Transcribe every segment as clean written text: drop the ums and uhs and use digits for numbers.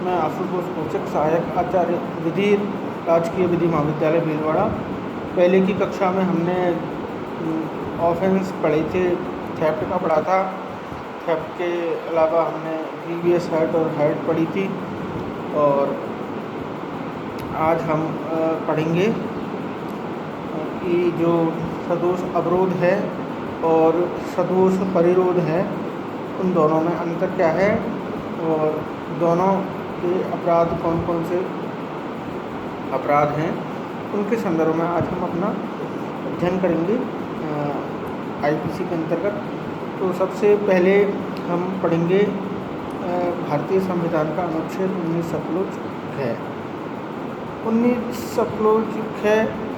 मैं आशुतोष कौशिक, सहायक आचार्य विधि, राजकीय विधि महाविद्यालय भीलवाड़ा। पहले की कक्षा में हमने ऑफेंस पढ़े थे, थेफ्ट का पढ़ा था। थेफ्ट के अलावा हमने प्रीवियस हर्ट और हर्ट पढ़ी थी। और आज हम पढ़ेंगे कि जो सदोष अवरोध है और सदोष परिरोध है, उन दोनों में अंतर क्या है और दोनों के अपराध कौन कौन से अपराध हैं, उनके संदर्भ में आज हम अपना अध्ययन करेंगे आईपीसी के अंतर्गत। तो सबसे पहले हम पढ़ेंगे भारतीय संविधान का अनुच्छेद 19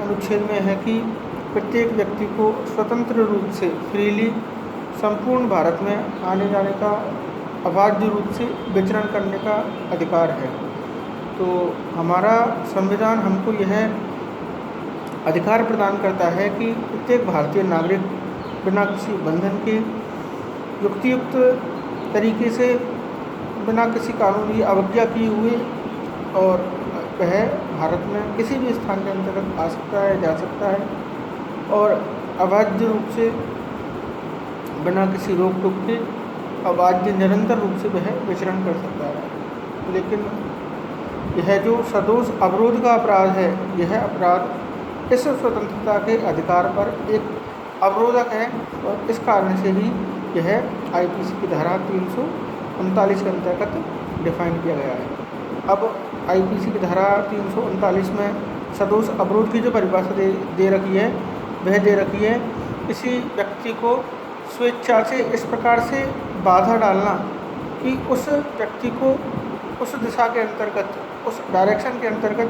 अनुच्छेद में है कि प्रत्येक व्यक्ति को स्वतंत्र रूप से फ्रीली संपूर्ण भारत में आने जाने का, अबाध्य रूप से विचरण करने का अधिकार है। तो हमारा संविधान हमको यह अधिकार प्रदान करता है कि प्रत्येक भारतीय नागरिक बिना किसी बंधन के युक्तियुक्त तरीके से, बिना किसी कानूनी अवज्ञा किए हुए और वह भारत में किसी भी स्थान के अंतर्गत आ सकता है, जा सकता है और अबाध्य रूप से, बिना किसी रोक टोक के, अबाध्य निरंतर रूप से वह विचरण कर सकता है। लेकिन यह जो सदोष अवरोध का अपराध है, यह अपराध इस स्वतंत्रता के अधिकार पर एक अवरोधक है और इस कारण से ही यह आईपीसी की धारा 339 के अंतर्गत डिफाइन किया गया है। अब आईपीसी की धारा 339 में सदोष अवरोध की जो परिभाषा दे रखी है, वह दे रखी है किसी व्यक्ति को स्वेच्छा से इस प्रकार से बाधा डालना कि उस व्यक्ति को उस दिशा के अंतर्गत, उस डायरेक्शन के अंतर्गत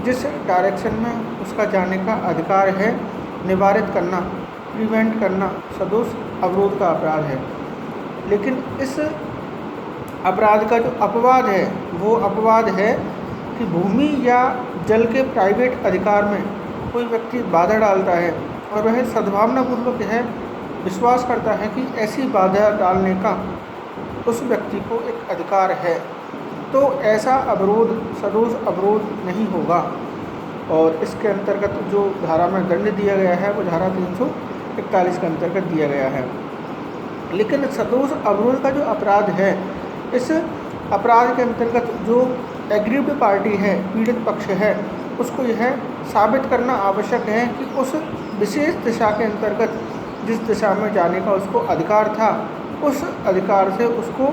जिस डायरेक्शन में उसका जाने का अधिकार है, निवारित करना, प्रिवेंट करना सदोष अवरोध का अपराध है। लेकिन इस अपराध का जो अपवाद है, वो अपवाद है कि भूमि या जल के प्राइवेट अधिकार में कोई व्यक्ति बाधा डालता है और वह सद्भावनापूर्वक यह विश्वास करता है कि ऐसी बाधा डालने का उस व्यक्ति को एक अधिकार है, तो ऐसा अवरोध सदोष अवरोध नहीं होगा। और इसके अंतर्गत जो धारा में दंड दिया गया है, वो धारा 341 के अंतर्गत दिया गया है। लेकिन सदोष अवरोध का जो अपराध है, इस अपराध के अंतर्गत जो एग्रीव्ड पार्टी है, पीड़ित पक्ष है, उसको यह साबित करना आवश्यक है कि उस विशेष दिशा के अंतर्गत जिस दिशा में जाने का उसको अधिकार था, उस अधिकार से उसको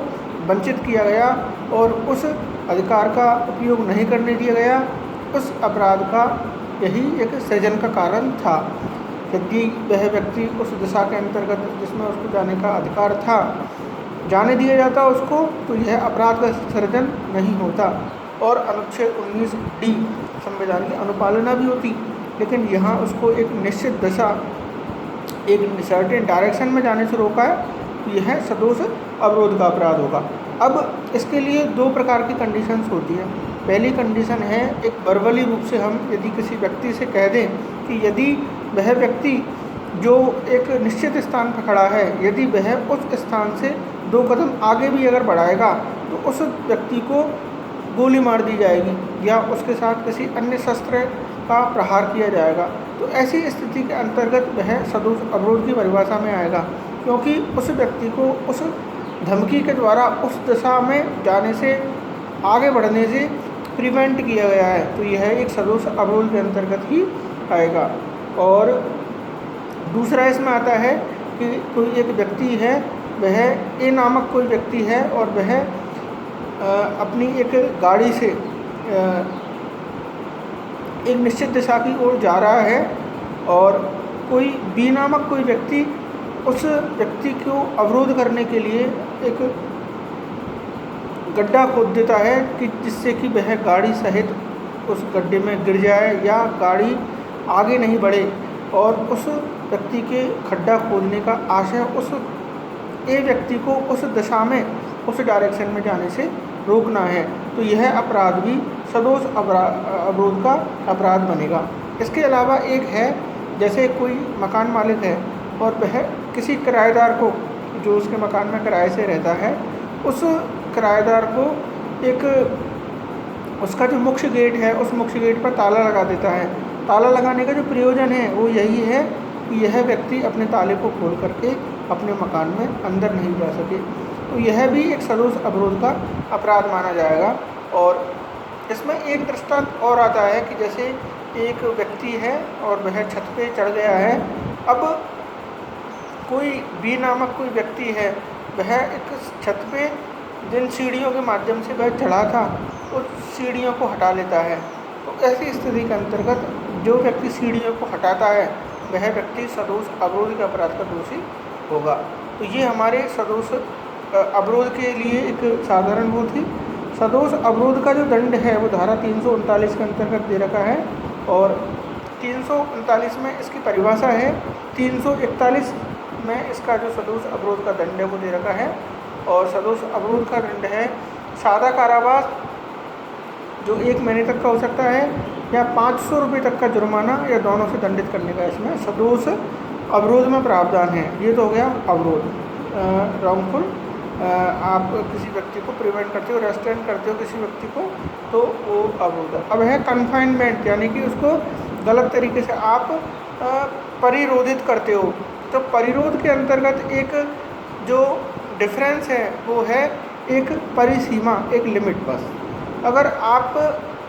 वंचित किया गया और उस अधिकार का उपयोग नहीं करने दिया गया। उस अपराध का यही एक सृजन का कारण था। यदि वह व्यक्ति उस दिशा के अंतर्गत जिसमें उसको जाने का अधिकार था, जाने दिया जाता उसको, तो यह अपराध का सृजन नहीं होता और अनुच्छेद 19D संविधान की अनुपालना भी होती। लेकिन यहाँ उसको एक निश्चित दिशा, एक सर्टेन डायरेक्शन में जाने से रोका है, तो यह सदोष अवरोध का अपराध होगा। अब इसके लिए दो प्रकार की कंडीशंस होती हैं। पहली कंडीशन है, एक वर्बली रूप से हम यदि किसी व्यक्ति से कह दें कि यदि वह व्यक्ति जो एक निश्चित स्थान पर खड़ा है, यदि वह उस स्थान से 2 कदम आगे भी अगर बढ़ाएगा तो उस व्यक्ति को गोली मार दी जाएगी या उसके साथ किसी अन्य शस्त्र का प्रहार किया जाएगा, तो ऐसी स्थिति के अंतर्गत वह सदोष अवरोध की परिभाषा में आएगा, क्योंकि उस व्यक्ति को उस धमकी के द्वारा उस दिशा में जाने से, आगे बढ़ने से प्रिवेंट किया गया है। तो यह एक सदोष अवरोध के अंतर्गत ही आएगा। और दूसरा इसमें आता है कि कोई एक व्यक्ति है, वह ए नामक कोई व्यक्ति है और वह अपनी एक गाड़ी से एक निश्चित दिशा की ओर जा रहा है और कोई बी नामक कोई व्यक्ति उस व्यक्ति को अवरोध करने के लिए एक गड्ढा खोद देता है कि जिससे कि वह गाड़ी सहित उस गड्ढे में गिर जाए या गाड़ी आगे नहीं बढ़े, और उस व्यक्ति के खड्डा खोदने का आशय उस ए व्यक्ति को उस दिशा में, उस डायरेक्शन में जाने से रोकना है। तो यह अपराध भी सदोष अवरोध का अपराध बनेगा। इसके अलावा एक है, जैसे कोई मकान मालिक है और वह किसी किराएदार को, जो उसके मकान में किराए से रहता है, उस किराएदार को एक उसका जो मुख्य गेट है उस मुख्य गेट पर ताला लगा देता है। ताला लगाने का जो प्रयोजन है वो यही है कि यह व्यक्ति अपने ताले को खोल करके अपने मकान में अंदर नहीं जा सके। तो यह भी एक सदोष अवरोध का अपराध माना जाएगा। और इसमें एक दृष्टांत और आता है कि जैसे एक व्यक्ति है और वह छत पे चढ़ गया है। अब कोई बी नामक कोई व्यक्ति है, वह एक छत पे जिन सीढ़ियों के माध्यम से वह चढ़ा था उस सीढ़ियों को हटा लेता है। तो ऐसी स्थिति के अंतर्गत जो व्यक्ति सीढ़ियों को हटाता है वह व्यक्ति सदोष अवरोध के अपराध का दोषी होगा। तो ये हमारे सदोष अवरोध के लिए एक साधारण वो थी। सदोष अवरोध का जो दंड है वो धारा 339 के अंतर्गत दे रखा है। और 339 में इसकी परिभाषा है, 341 में इसका जो सदोष अवरोध का दंड है वो दे रखा है। और सदोष अवरोध का दंड है सादा कारावास जो 1 महीने तक का हो सकता है, या 500 रुपये तक का जुर्माना, या दोनों से दंडित करने का इसमें सदोष अवरोध में प्रावधान है। ये तो हो गया अवरोध, रॉन्गफुल। आप किसी व्यक्ति को प्रिवेंट करते हो, रेस्ट्रेंट करते हो किसी व्यक्ति को, तो वो अवरोध है। अब है कन्फाइनमेंट, यानी कि उसको गलत तरीके से आप परिरोधित करते हो। तो परिरोध के अंतर्गत एक जो डिफरेंस है वो है एक परिसीमा, एक लिमिट। बस अगर आप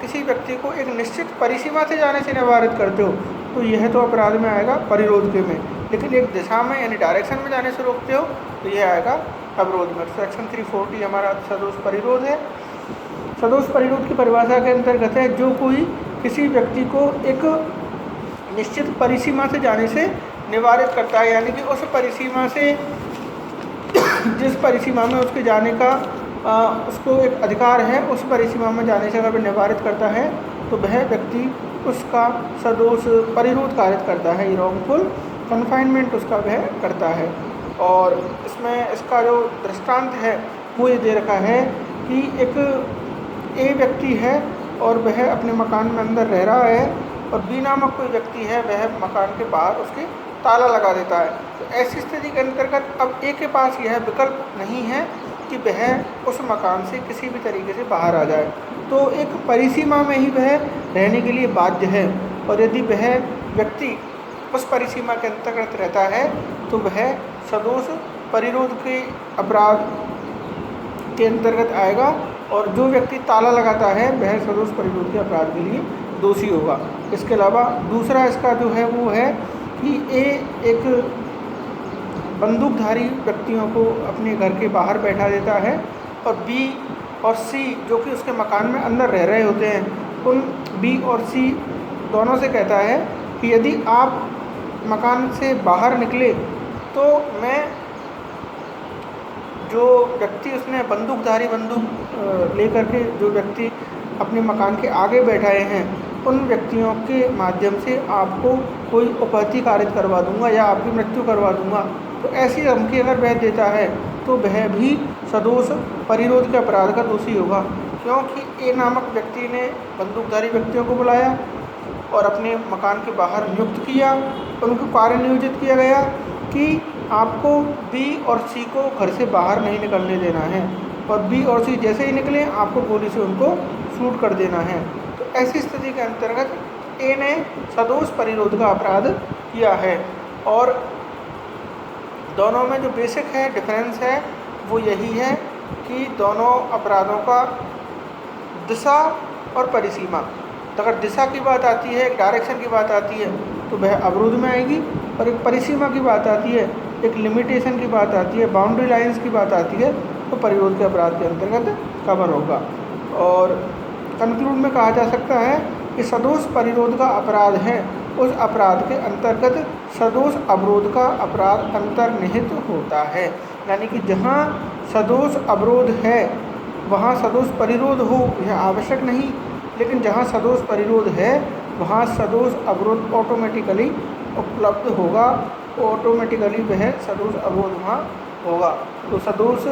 किसी व्यक्ति को एक निश्चित परिसीमा से जाने से निवारित करते हो तो यह तो अपराध में आएगा परिरोध के में, लेकिन एक दिशा में यानी डायरेक्शन में जाने से रोकते हो तो यह आएगा अवरोध में। सेक्शन 340 हमारा सदोष परिरोध है। सदोष परिरोध की परिभाषा के अंतर्गत है जो कोई किसी व्यक्ति को एक निश्चित परिसीमा से जाने से निवारित करता है, यानी कि उस परिसीमा से जिस परिसीमा में उसके जाने का उसको एक अधिकार है, उस परिसीमा में जाने से अगर निवारित करता है तो वह व्यक्ति उसका सदोष परिरोध कार्य करता है। ये रॉन्गफुल कन्फाइनमेंट उसका वह करता है। और इसमें इसका जो दृष्टांत है वो ये दे रखा है कि एक ए व्यक्ति है और वह अपने मकान में अंदर रह रहा है, और बी नामक कोई व्यक्ति है वह मकान के बाहर उसके ताला लगा देता है। तो ऐसी स्थिति के अंतर्गत अब ए के पास यह विकल्प नहीं है कि वह उस मकान से किसी भी तरीके से बाहर आ जाए, तो एक परिसीमा में ही वह रहने के लिए बाध्य है। और यदि वह व्यक्ति उस परिसीमा के अंतर्गत रहता है तो वह सदोष परिरोध के अपराध के अंतर्गत आएगा, और जो व्यक्ति ताला लगाता है वह सदोष परिरोध के अपराध के लिए दोषी होगा। इसके अलावा दूसरा इसका जो है वो है कि ए एक बंदूकधारी व्यक्तियों को अपने घर के बाहर बैठा देता है, और बी और सी जो कि उसके मकान में अंदर रह रहे होते हैं उन बी और सी दोनों से कहता है कि यदि आप मकान से बाहर निकले तो मैं जो व्यक्ति उसने बंदूक लेकर के जो व्यक्ति अपने मकान के आगे बैठाए हैं उन व्यक्तियों के माध्यम से आपको कोई उपहत्या कारित करवा दूंगा या आपकी मृत्यु करवा दूंगा। तो ऐसी धमकी अगर वह देता है तो वह भी सदोष परिरोध के अपराध का दोषी होगा, क्योंकि ए नामक व्यक्ति ने बंदूकधारी व्यक्तियों को बुलाया और अपने मकान के बाहर नियुक्त किया, उनको कार्य नियोजित किया गया कि आपको बी और सी को घर से बाहर नहीं निकलने देना है, और बी और सी जैसे ही निकले आपको गोली से उनको शूट कर देना है। तो ऐसी स्थिति के अंतर्गत ए ने सदोष परिरोध का अपराध किया है। और दोनों में जो बेसिक है डिफरेंस है वो यही है कि दोनों अपराधों का दिशा और परिसीमा, अगर दिशा की बात आती है, एक डायरेक्शन की बात आती है तो वह अवरोध में आएगी, और एक परिसीमा की बात आती है, एक लिमिटेशन की बात आती है, बाउंड्री लाइंस की बात आती है, तो परिरोध के अपराध के अंतर्गत कवर होगा। और कंक्लूड में कहा जा सकता है कि सदोष परिरोध का अपराध है उस अपराध के अंतर्गत सदोष अवरोध का अपराध अंतर्निहित होता है, यानी कि जहाँ सदोष अवरोध है वहाँ सदोष परिरोध हो यह आवश्यक नहीं, लेकिन जहाँ सदोष परिरोध है वहाँ सदोष अवरोध ऑटोमेटिकली उपलब्ध होगा, ऑटोमेटिकली वह सदोष अवरोध वहाँ होगा। तो सदोष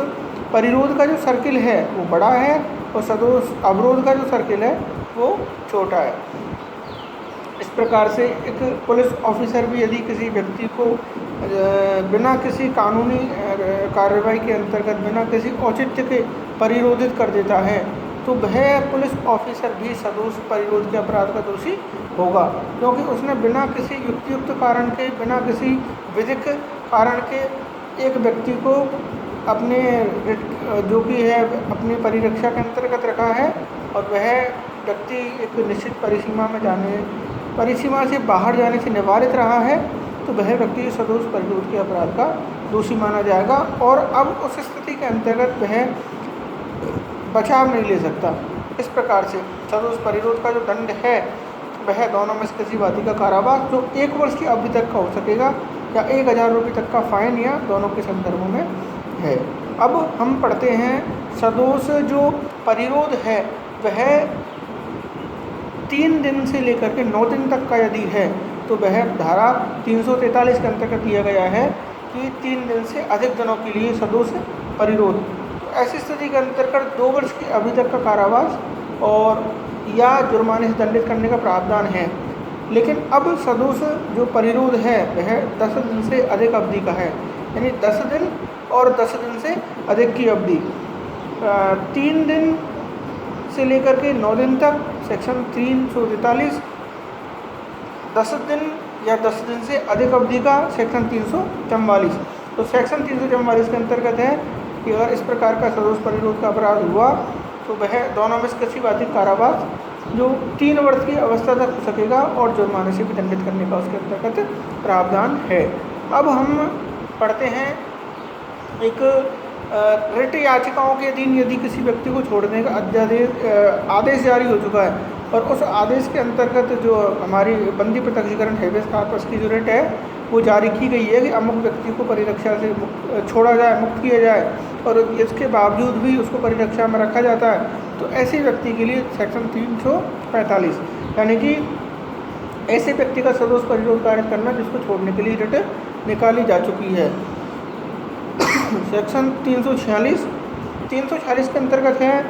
परिरोध का जो सर्किल है वो बड़ा है और सदोष अवरोध का जो सर्किल है वो छोटा है। इस प्रकार से एक पुलिस ऑफिसर भी यदि किसी व्यक्ति को बिना किसी कानूनी कार्रवाई के अंतर्गत बिना किसी औचित्य के परिरोधित कर देता है तो वह पुलिस ऑफिसर भी सदोष परिरोध के अपराध का दोषी होगा, क्योंकि उसने बिना किसी युक्तियुक्त कारण के, बिना किसी विधिक कारण के एक व्यक्ति को अपने जो कि है अपनी परिरक्षा के अंतर्गत रखा है, और वह व्यक्ति एक निश्चित परिसीमा से बाहर जाने से निवारित रहा है, तो वह व्यक्ति सदोष परिरोध के अपराध का दोषी माना जाएगा, और अब उस स्थिति के अंतर्गत वह बचाव नहीं ले सकता। इस प्रकार से सदोष परिरोध का जो दंड है वह दोनों में से किसी बाती का कारावास जो 1 वर्ष की अवधि तक का हो सकेगा, या 1000 रुपये तक का फाइन, या दोनों के संदर्भों में है। अब हम पढ़ते हैं सदोष जो परिरोध है वह 3 दिन से लेकर के 9 दिन तक का यदि है तो वह धारा 343 के अंतर्गत दिया गया है कि 3 दिन से अधिक दिनों के लिए सदोष परिरोध। तो ऐसी स्थिति के अंतर्गत 2 वर्ष की अवधि तक का कारावास और या जुर्माने से दंडित करने का प्रावधान है। लेकिन अब सदोष जो परिरोध है वह 10 दिन से अधिक अवधि का है, यानी 10 दिन और 10 दिन से अधिक की अवधि। 3 दिन से लेकर के 9 दिन तक सेक्शन 343, 10 दिन या 10 दिन से अधिक अवधि का सेक्शन 344। तो सेक्शन 344 के अंतर्गत है कि अगर इस प्रकार का सदोष परिरोध का अपराध हुआ तो वह दोनों में से किसी बाती कारावास जो 3 वर्ष की अवस्था तक हो सकेगा और जुर्माने से भी दंडित करने का उसके अंतर्गत प्रावधान है। अब हम पढ़ते हैं एक रिट याचिकाओं के अधीन यदि किसी व्यक्ति को छोड़ने का आदेश जारी हो चुका है और उस आदेश के अंतर्गत जो हमारी बंदी प्रत्यक्षीकरण हेबियस कॉर्पस की जो रिट है वो जारी की गई है कि अमुक व्यक्ति को परिरक्षा से छोड़ा जाए, मुक्त किया जाए, और इसके बावजूद भी उसको परिरक्षा में रखा जाता है, तो ऐसे व्यक्ति के लिए सेक्शन 345 यानी कि ऐसे व्यक्ति का सदोष परिरोध कार्य करना जिसको छोड़ने के लिए रिट निकाली जा चुकी है। सेक्शन 346 के अंतर्गत है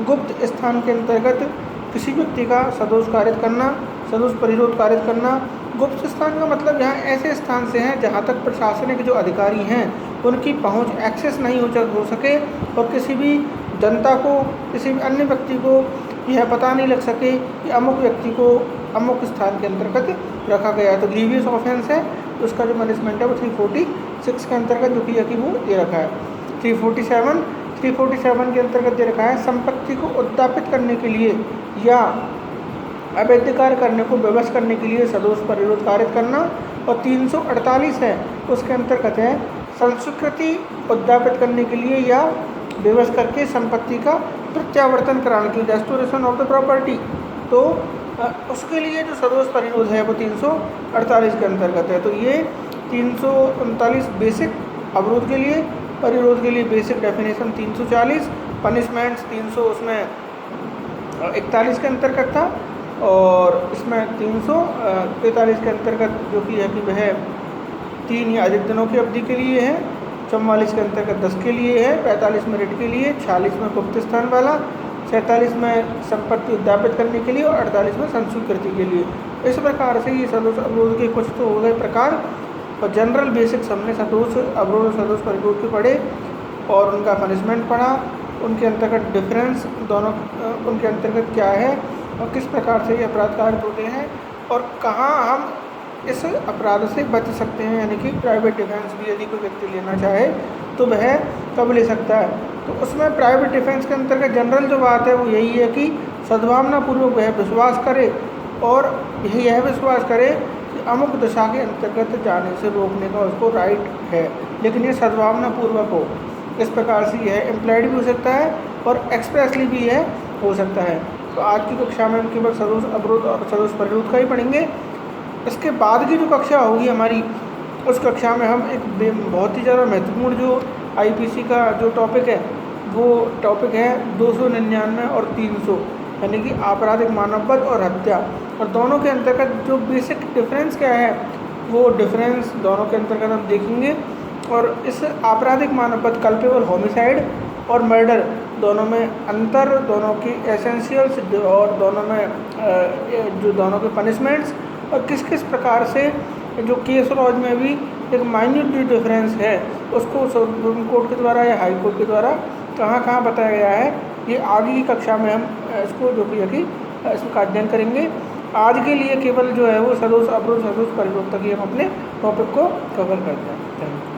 गुप्त स्थान के अंतर्गत किसी व्यक्ति का सदोष कारित करना, सदोष परिरोध कारित करना। गुप्त स्थान का मतलब यहाँ ऐसे स्थान से है जहाँ तक प्रशासनिक जो अधिकारी हैं उनकी पहुँच एक्सेस नहीं हो सके और किसी भी जनता को, किसी भी अन्य व्यक्ति को यह पता नहीं लग सके कि अमुक व्यक्ति को अमुक स्थान के अंतर्गत रखा गया। तो ग्रीवियस ऑफेंस है, तो उसका जो पनिशमेंट है वो 346 के अंतर्गत जो कि वो दे रखा है। 347 के अंतर्गत दे रखा है संपत्ति को उद्यापित करने के लिए या अवैध कार्य करने को विवश करने के लिए सदोष परिरोध कारित करना। और 348 है उसके अंतर्गत है संस्वीकृति उद्यापित करने के लिए या विवश करके संपत्ति का प्रत्यावर्तन कराने के लिए, रेस्टोरेशन ऑफ द प्रॉपर्टी। तो उसके लिए जो सदोष परिरोध है वो 348 के अंतर्गत है। तो ये 339 बेसिक अवरोध के लिए, परिरोध के लिए बेसिक डेफिनेशन 340, पनिशमेंट्स 300 उसमें 41 के अंतर्गत था, और इसमें 343 के अंतर्गत जो कि है कि वह 3 या अधिक दिनों की अवधि के लिए है, 44 के अंतर्गत 10 के लिए है, 45 में रिट के लिए, 46 में गुप्त स्थान वाला, 47 में संपत्ति उद्यापित करने के लिए और 48 में संस्वीकृति के लिए। इस प्रकार से ये सदोष अवरोध के कुछ तो हो गए प्रकार, और जनरल बेसिक्स हमने सदोष अवरोध और सदोष परिरोध के पढ़े और उनका पनिशमेंट पढ़ा, उनके अंतर्गत डिफरेंस दोनों उनके अंतर्गत क्या है और किस प्रकार से ये अपराध कारित होते हैं और कहाँ हम इस अपराध से बच सकते हैं, यानी कि प्राइवेट डिफेंस भी यदि कोई व्यक्ति लेना चाहे तो वह कब ले सकता है। तो उसमें प्राइवेट डिफेंस के अंतर्गत जनरल जो बात है वो यही है कि सद्भावनापूर्वक वह विश्वास करे और यह विश्वास करे कि अमुक दशा के अंतर्गत जाने से रोकने का उसको राइट है, लेकिन ये सद्भावनापूर्वक हो। इस प्रकार से यह इम्प्लाइड भी हो सकता है और एक्सप्रेसली भी यह हो सकता है। तो आज की कक्षा में हम केवल सदोष अवरोध और सदोष परिरोध का ही पढ़ेंगे। इसके बाद की जो कक्षा होगी हमारी, उस कक्षा में हम एक बहुत ही ज़्यादा महत्वपूर्ण जो आईपीसी का जो टॉपिक है वो टॉपिक है 299 और 300, यानी कि आपराधिक मानववध और हत्या, और दोनों के अंतर्गत जो बेसिक डिफरेंस क्या है वो डिफरेंस दोनों के अंतर्गत हम देखेंगे। और इस आपराधिक मानववध कल्पेबल होमिसाइड और मर्डर दोनों में अंतर, दोनों की एसेंशियल्स और दोनों में जो दोनों के पनिशमेंट्स और किस किस प्रकार से जो केस लॉज में भी एक माइन्यूट जो डिफरेंस है उसको सुप्रीम कोर्ट के द्वारा या हाई कोर्ट के द्वारा कहाँ कहाँ बताया गया है ये आगे की कक्षा में हम इसको जो कि इसका अध्ययन करेंगे। आज के लिए केवल जो है वो सदोष अवरोध सदोष परिरोध तक ही हम अपने टॉपिक को कवर करते हैं। Thank you.